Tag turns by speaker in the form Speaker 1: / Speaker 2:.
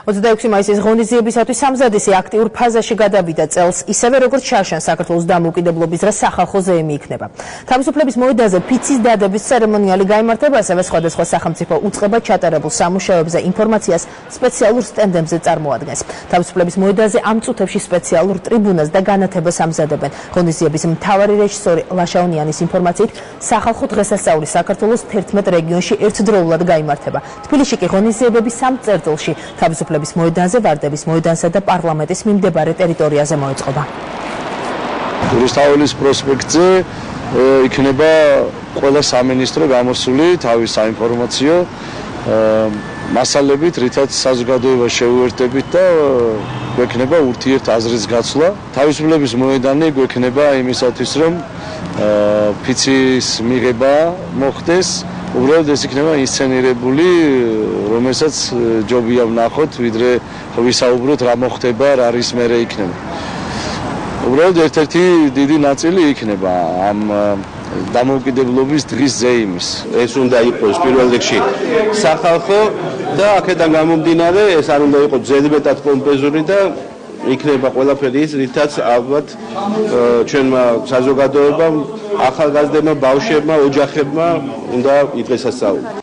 Speaker 1: 26 მაისის ღონისძიებისათვის სამზადისი აქტიურ ფაზაში გადავიდა წელს, ისევე როგორც შარშან საქართველოს დამოუკიდებლობის დღეს სახალხო ზეიმი იქნება. თავისუფლების მოედანზე ფიცის დადების ცერემონიალი გაიმართა, ასევე სხვადასხვა სახელმწიფო უწყება ჩატარებულ სამუშაოებზე ინფორმაციას სპეციალურ სტენდებზე წარმოადგენს. თავისუფლების მოედანზე ამ წუთებში სპეციალურ ტრიბუნას და განათებას ამზადებენ. ღონისძიების მთავარი რეჟისორი ლაშაუნიანის ინფორმაციით, სახალხო დღესასწაული საქართველოს 11 რეგიონში ერთდროულად გაიმართება. თბილისში კი ღონისძიებები 3 წერტილში თავისუფლების მოედანზე, ვარდების მოედანსა და პარლამენტის მიმდებარე ტერიტორიაზე მოეწყობა.
Speaker 2: რუსთაველის პროსპექტზე იქნება ყველა სამინისტრო გამოსული თავის საინფორმაციო მასალებით, რითაც საზოგადოება შეუერთებით და გვექნება ურთიერთ აზრის გაცვლა. თავისუფლების მოედანი გვექნება იმისათვის, რომ ფიცის მიღება მოხდეს. უბრალოდ ეს იქნება ინსცენირებული, რომელსაც ჯობია ვნახოთ, ვიდრე ვისაუბროთ რა მოხდება, რა არის მერე იქნება. უბრალოდ ერთ-ერთი დიდი ნაწილი იქნება ამ დამოუკიდებლობის დღის ზეიმის.
Speaker 3: ეს უნდა იყოს პირველ რიგში სახალხო და აქედან გამომდინარე ეს არ უნდა იყოს ძელბედად პომპეზური და იქნება ყველაფერი ის, რითაც ალბათ ჩვენმა საზოგადოებამ, ახალგაზრდებმა, ბავშვებმა, ოჯახებმა უნდა იდღესასწაულონ.